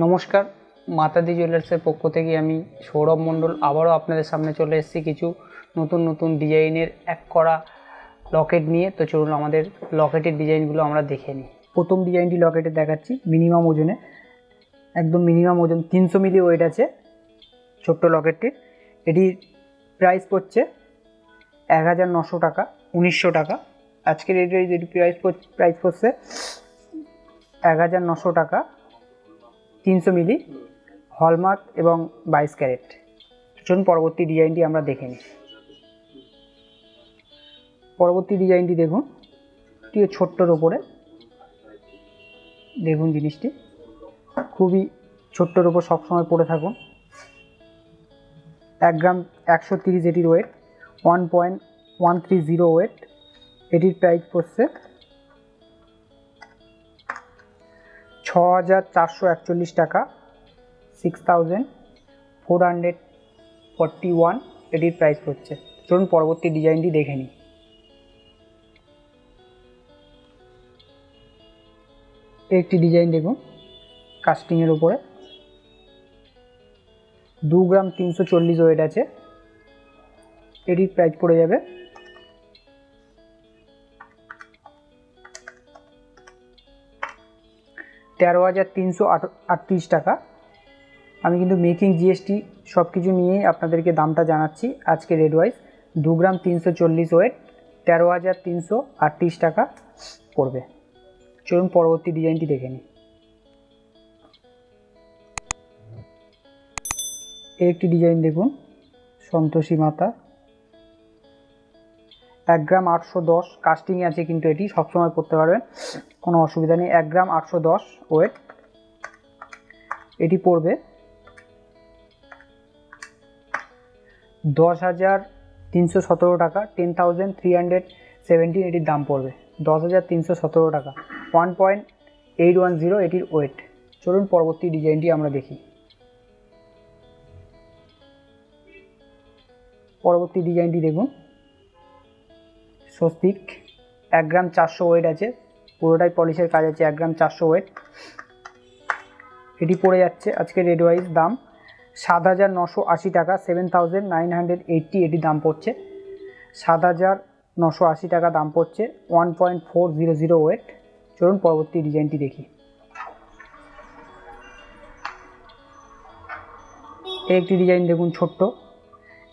নমস্কার, মাতাদি জুয়েলার্সের পক্ষ থেকে আমি সৌরভ মণ্ডল আবারও আপনাদের সামনে চলে এসেছি কিছু নতুন নতুন ডিজাইনের এক করা লকেট নিয়ে। তো চলুন আমাদের লকেটের ডিজাইনগুলো আমরা দেখে নিই। প্রথম ডিজাইনটি লকেটে দেখাচ্ছি মিনিমাম ওজনে, একদম মিনিমাম ওজন 300 মিলি ওয়েট আছে ছোট্ট লকেটটির। এটির প্রাইস পড়ছে 1900 টাকা, 1900 টাকা। আজকের এটি প্রাইস পড়ছে 1900 টাকা, 300 মিলি, হলমার্ক এবং 22 ক্যারেট। চলুন পরবর্তী ডিজাইনটি আমরা দেখে নিই। পরবর্তী ডিজাইনটি দেখুন, এটি ছোট্টর ওপরে দেখুন, জিনিসটি খুবই ছোট্টর ওপর সবসময় পরে থাকুন। 1 গ্রাম 130 এটির ওয়েট, 1.130 ওয়েট। এটির প্রাইস পড়ছে 6441 টাকা, 6441 এটির প্রাইস পড়ছে। চলুন পরবর্তী ডিজাইনটি দেখে নিই। একটি ডিজাইন দেখুন কাস্টিংয়ের উপরে, 2 গ্রাম 340 ওয়েট আছে। এটির প্রাইস পড়ে যাবে 13,338 টাকা। আমি কিন্তু মেকিং জিএসটি সব কিছু নিয়েই আপনাদেরকে দামটা জানাচ্ছি আজকে রেড ওয়াইজ। 2 গ্রাম 340 ওয়েট, 13,338 টাকা পড়বে। চলুন পরবর্তী ডিজাইনটি দেখে নিই। একটি ডিজাইন দেখুন সন্তোষী মাতা, 1 গ্রাম 810 কাস্টিংয়ে আছে, কিন্তু এটি সবসময় পড়তে পারবেন, কোনো অসুবিধা নেই। 1 গ্রাম 810 ওয়েট। এটি পড়বে 10,317 টাকা, 10,317 এটির দাম পড়বে। 10,317 টাকা, 1.810 এটির ওয়েট। চলুন পরবর্তী ডিজাইনটি আমরা দেখি। পরবর্তী ডিজাইনটি দেখুন স্বস্তিক, 1 গ্রাম 400 ওয়েট আছে, পুরোটাই পলিশের কাজ আছে। 1 গ্রাম 400 ওয়েট। এটি পড়ে যাচ্ছে আজকে রেড ওয়াইজ দাম 7,980 টাকা, 7,980 এটি দাম পড়ছে। 7,980 টাকা দাম পড়ছে, 1.400 ওয়েট। চলুন পরবর্তী ডিজাইনটি দেখি। একটি ডিজাইন দেখুন ছোট্ট,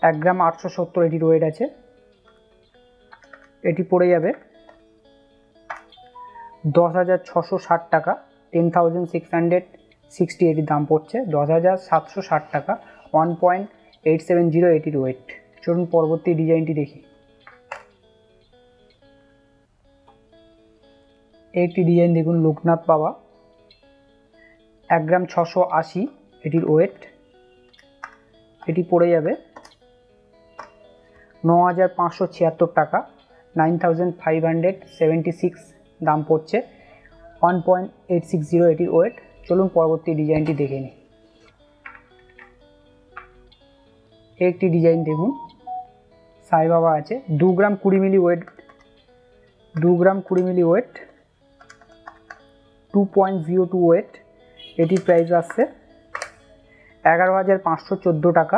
1 গ্রাম 870 এটির ওয়েট আছে। এটি পড়ে যাবে 10,660 টাকা, 10,660 এটির দাম পড়ছে। 10,760 টাকা, 1.870 এটির ওয়েট। চলুন পরবর্তী ডিজাইনটি দেখি। একটি ডিজাইন দেখুন লোকনাথ বাবা, 1 গ্রাম 680 এটির ওয়েট। এটি পড়ে যাবে 9,576 টাকা, 9,576 দাম পড়ছে, 1.860 এটির ওয়েট। চলুন পরবর্তী ডিজাইনটি দেখে নিই। একটি ডিজাইন দেখুন সাই বাবা আছে, 2 গ্রাম 20 মিলি ওয়েট, 2 গ্রাম 20 মিলি ওয়েট, 2.02 ওয়েট। এটির প্রাইস আসছে 11,514 টাকা,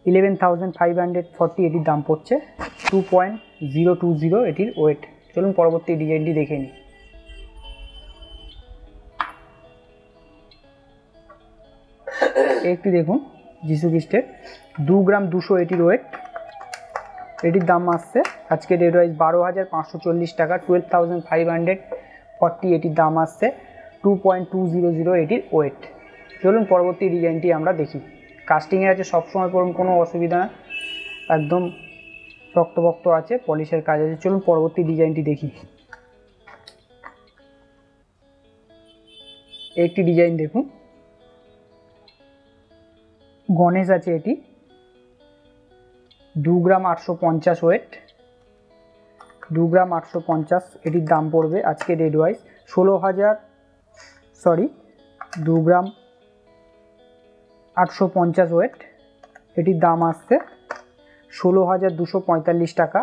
11,540 এটির দাম পড়ছে, 2.020 এটির ওয়েট। চলুন পরবর্তী ডিজাইনটি দেখে নিই। একটি দেখুন যিশু খ্রিস্টের, 2 গ্রাম 200 এটির ওয়েট। এটির দাম আসছে আজকে রেড ওয়াইজ 12,540 টাকা, 12,540 এটির দাম আসছে, 2.200 এটির ওয়েট। চলুন পরবর্তী ডিজাইনটি আমরা দেখি। কাস্টিংয়ে আছে, সবসময় করুন, কোনো অসুবিধা না, একদম শক্তপোক্ত আছে, পলিশের কাজ আছে। চলুন পরবর্তী ডিজাইনটি দেখি। একটি ডিজাইন দেখুন গণেশ আছে, এটি 2 গ্রাম 850 ওয়েট, 2 গ্রাম 850 এটির দাম পড়বে আজকে রেড ওয়াইজ 2 গ্রাম 850 ওয়েট। এটির দাম আসছে 16,245 টাকা,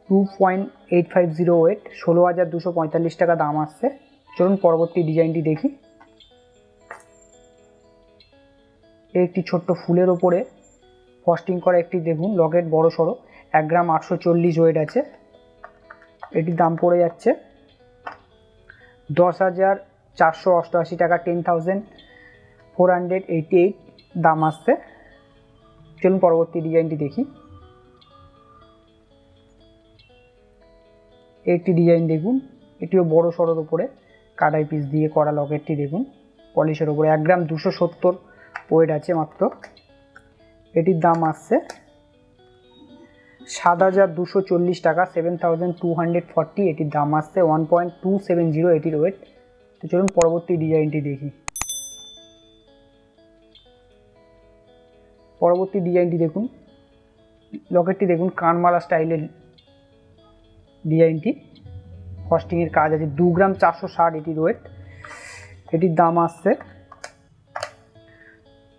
2.850 ওয়েট, 16,245 টাকা দাম আসছে। চলুন পরবর্তী ডিজাইনটি দেখি। একটি ছোট্ট ফুলের ওপরে ফস্টিং করা একটি দেখুন লকেট, বড় সড়ো, 1 গ্রাম 840 ওয়েট আছে। এটির দাম পড়ে যাচ্ছে 10,488 টাকা, 10,488 দাম আসছে। চলুন পরবর্তী ডিজাইনটি দেখি। একটি ডিজাইন দেখুন, এটিও বড় সড়োর উপরে কাটাই পিস দিয়ে করা লকেটটি দেখুন, পলিশের উপরে 1 গ্রাম 270 ওয়েট আছে মাত্র। এটির দাম আসছে 7,240 টাকা, 7,240 এটির দাম আসছে। 1.270 এটির ওয়েট। তো চলুন পরবর্তী ডিজাইনটি দেখি। পরবর্তী ডিজাইনটি দেখুন, লকেটটি দেখুন কানমালা স্টাইলের ডিজাইনটি, ফস্টিংয়ের কাজ আছে। 2 গ্রাম 460 এটির ওয়েট। এটির দাম আসছে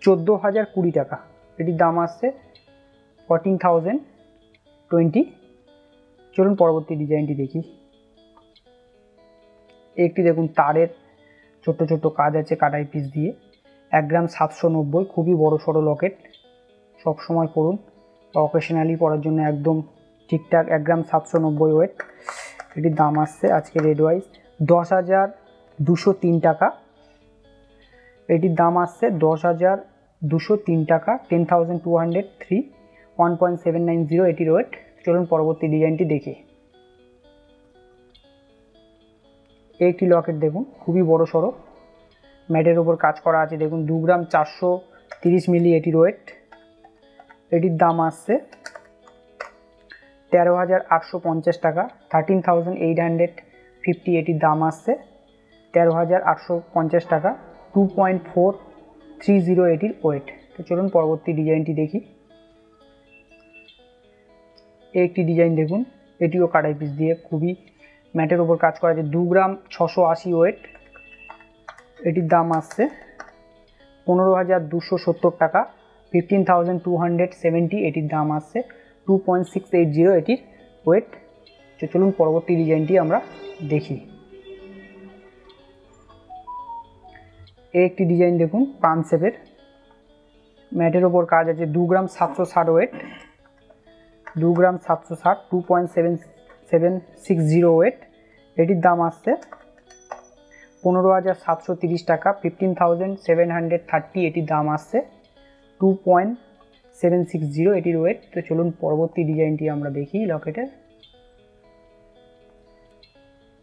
14,020 টাকা, এটির দাম আসছে 14,020। চলুন পরবর্তী ডিজাইনটি দেখি। একটি দেখুন তারের ছোট্ট ছোট্ট কাজ আছে কাটাই পিস দিয়ে, 1 গ্রাম 790, খুবই বড় সড়ো লকেট, সবসময় পরুন বা অকেশনালি পরার জন্য একদম ঠিকঠাক। 1 গ্রাম 790 ওয়েট। এটির দাম আসছে আজকে রেড ওয়াইজ 10,203 টাকা, এটির দাম আসছে 10,203 টাকা, 10,203, 1.790 এটির ওয়েট। চলুন পরবর্তী ডিজাইনটি দেখি। একটি লকেট দেখুন খুবই বড় সড়ো, ম্যাটের ওপর কাজ করা আছে দেখুন, 2 গ্রাম 430 মিলি এটির ওয়েট। এটির দাম আসছে 13,850 টাকা, 13,850 এটির দাম আসছে। 13,850 টাকা, 2.430 এটির ওয়েট। তো চলুন পরবর্তী ডিজাইনটি দেখি। একটি ডিজাইন দেখুন, এটিও কাটাই পিস দিয়ে খুবই ম্যাটের ওপর কাজ করা আছে, 2 গ্রাম 680 ওয়েট। এটির দাম আসছে 15,270 টাকা, 15,270 এটির দাম আসছে। 2.680 এটির ওয়েট। তো চলুন পরবর্তী ডিজাইনটি আমরা দেখি। একটি ডিজাইন দেখুন পান শেপের, ম্যাটের ওপর কাজ আছে, 2 গ্রাম 760 ওয়েট, 2 গ্রাম 760, 2.760 ওয়েট। এটির দাম আসছে 15,730 টাকা, 15,730 এটির দাম আসছে। 2.760 এটির ওয়েট। তো চলুন পরবর্তী ডিজাইনটি আমরা দেখি লকেটের।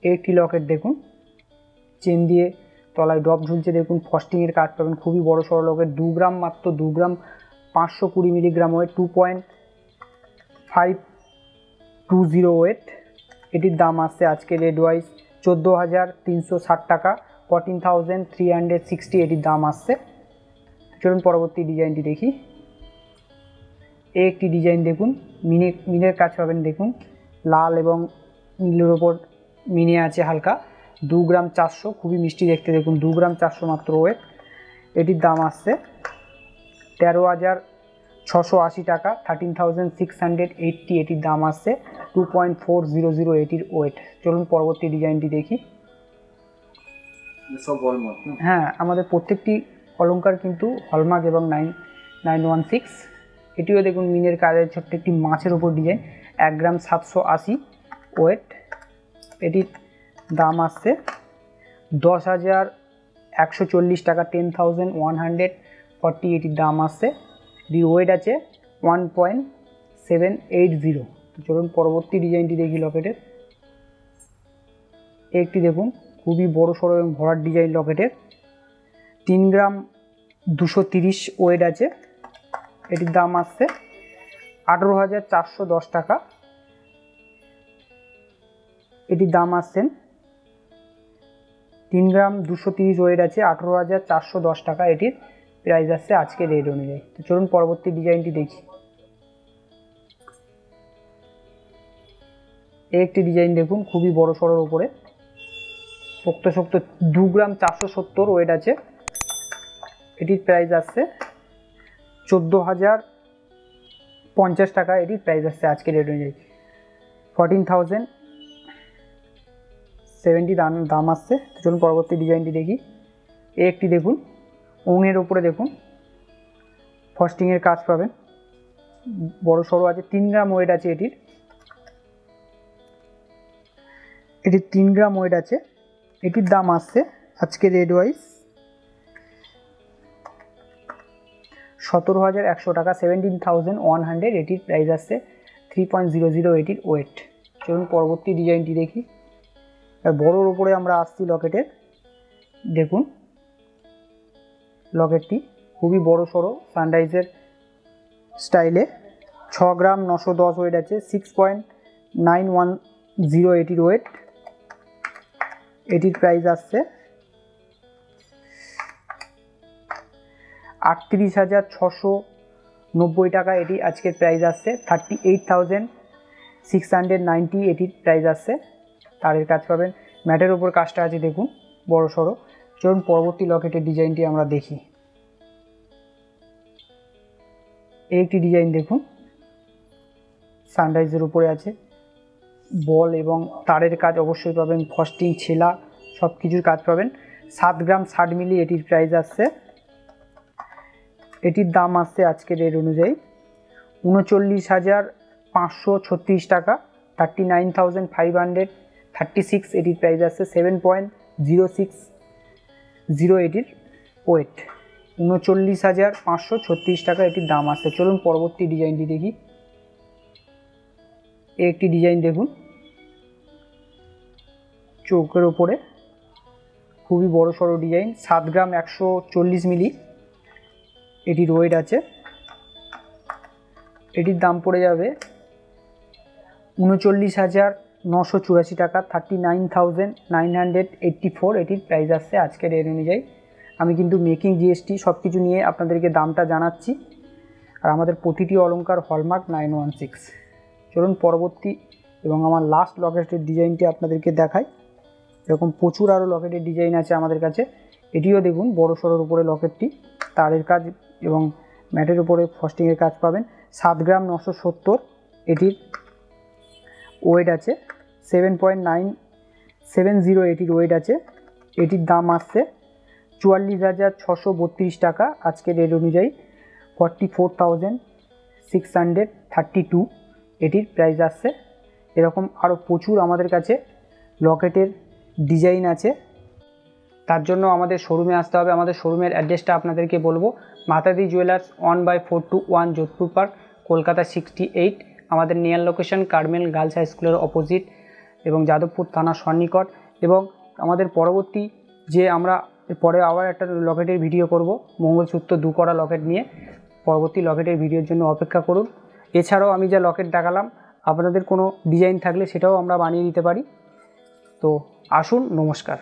একটি লকেট দেখুন চেন দিয়ে তলায় ড্রপ ঝুলছে দেখুন, ফস্টিংয়ের কাজ পাবেন, খুবই বড় সড়ো লকেট, 2 গ্রাম মাত্র 2 গ্রাম 520 মিলিগ্রাম ওয়েট, 2.520 ওয়েট। এটির দাম আসছে আজকে রেড ওয়াইজ 14,360 টাকা, 14,360 এটির দাম আসছে। চলুন পরবর্তী ডিজাইনটি দেখি। একটি ডিজাইন দেখুন মিনের কাজ পাবেন দেখুন, লাল এবং নীলের ওপর মিনে আছে হালকা, 2 গ্রাম 400, খুবই মিষ্টি দেখতে দেখুন, 2 গ্রাম 400 মাত্র ওয়েট। এটির দাম আসছে 13,680 টাকা, 13,680 এটির দাম আসছে। 2.400 এটির ওয়েট। চলুন পরবর্তী ডিজাইনটি দেখি। সব হলমার্ক। হ্যাঁ, আমাদের প্রত্যেকটি অলংকার কিন্তু হলমার্ক এবং 916। এটিও দেখুন মিনের কাজের ছোট্ট একটি মাছের ওপর ডিজাইন, 1 গ্রাম 780 ওয়েট। এটির দাম আসছে 10,140 টাকা, 10,140 এটির দাম আসছে। এটির ওয়েট আছে 1.780। চলুন পরবর্তী ডিজাইনটি দেখি লকেটের। একটি দেখুন খুবই বড় সড়ো এবং ভরাট ডিজাইন লকেটের, 3 গ্রাম 230 ওয়েট আছে। এটির দাম আসছে 18,410 টাকা, এটির দাম আসছেন 3 গ্রাম 230 ওয়েট আছে, 18,410 টাকা এটির প্রাইস আসছে আজকে রেট অনুযায়ী। তো চলুন পরবর্তী ডিজাইনটি দেখি। একটি ডিজাইন দেখুন খুবই বড় সড়োর উপরে, পোক্তশক্ত, 2 গ্রাম 470 ওয়েট আছে। এটির প্রাইস আসছে 14,050 টাকা, এটির প্রাইস আসছে আজকে রেট অনুযায়ী 70 দাম আসছে। চলুন পরবর্তী ডিজাইনটি দেখি। একটি দেখুন ওঙের ওপরে দেখুন ফস্টিংয়ের কাজ পাবেন, বড় সড়ো আছে, 3 গ্রাম ওয়েট আছে এটির 3 গ্রাম ওয়েট আছে। এটির দাম আসছে আজকে রেড ওয়াইজ 17,100 টাকা, 17,100 এটির প্রাইস আসছে। 3.00 এটির ওয়েট। চলুন পরবর্তী ডিজাইনটি দেখি। বড়োর ওপরে আমরা আসছি লকেটের। দেখুন লকেটটি খুবই বড় সড়ো সানরাইজের স্টাইলে, 6 গ্রাম 910 ওয়েট আছে, 6.910 এটির ওয়েট। এটির প্রাইস আসছে 38,690 টাকা, এটি আজকের প্রাইস আসছে। 38,690 এটির প্রাইস আসছে। তারের কাজ পাবেন, ম্যাটের ওপর কাজটা আছে দেখুন বড় সড়ো। চলুন পরবর্তী লকেটের ডিজাইনটি আমরা দেখি। এই একটি ডিজাইন দেখুন সানরাইজের উপরে আছে, বল এবং তারের কাজ অবশ্যই পাবেন, ফস্টিং ছেলা সব কিছুর কাজ পাবেন। 7 গ্রাম 60 মিলি এটির প্রাইস আসছে। এটির দাম আসছে আজকের রেট অনুযায়ী 39,536 টাকা, 39,536 এটির প্রাইস আসছে। 7.060 এটির ওয়েট, 39,536 টাকা এটির দাম আসছে। চলুন পরবর্তী ডিজাইনটি দেখি। এই একটি ডিজাইন দেখুন চৌকের ওপরে, খুবই বড় সড়ো ডিজাইন, 7 গ্রাম 140 মিলি এটির ওয়েট আছে। এটির দাম পড়ে যাবে 39,984 টাকা, 39,984 এটির প্রাইস আসছে আজকের রেট অনুযায়ী। আমি কিন্তু মেকিং জিএসটি সব কিছু নিয়ে আপনাদেরকে দামটা জানাচ্ছি। আর আমাদের প্রতিটি অলংকার হলমার্ক 916। চলুন পরবর্তী এবং আমার লাস্ট লকেটের ডিজাইনটি আপনাদেরকে দেখাই। এরকম প্রচুর আরও লকেটের ডিজাইন আছে আমাদের কাছে। এটিও দেখুন বড় সড়োর উপরে লকেটটি, তারের কাজ এবং ম্যাটের উপরে ফস্টিংয়ের কাজ পাবেন। 7 গ্রাম 970 এটির ওয়েট আছে, 7.970 এটির ওয়েট আছে। এটির দাম আসছে 44,632 টাকা আজকের রেট অনুযায়ী, 44,632 এটির প্রাইস আসছে। এরকম আরও প্রচুর আমাদের কাছে লকেটের ডিজাইন আছে। তার জন্য আমাদের শোরুমে আসতে হবে। আমাদের শোরুমের অ্যাড্রেসটা আপনাদেরকে বলবো, মাতাদি জুয়েলার্স 1/421 যোধপুর পার্ক, কলকাতা 68। আমাদের near location Carmel Girls High স্কুলের অপোজিট এবং যাদবপুর থানা সন্নিকট। এবং আমাদের পরবর্তী যে আমরা পরে আবার একটা লকেটের ভিডিও করব মঙ্গলসূত্র 2 করা লকেট নিয়ে। পরবর্তী লকেটের ভিডিওর জন্য অপেক্ষা করুন। এছাড়াও আমি যা লকেট দেখালাম আপনাদের কোনো ডিজাইন থাকলে সেটাও আমরা বানিয়ে দিতে পারি। তো আসুন, নমস্কার।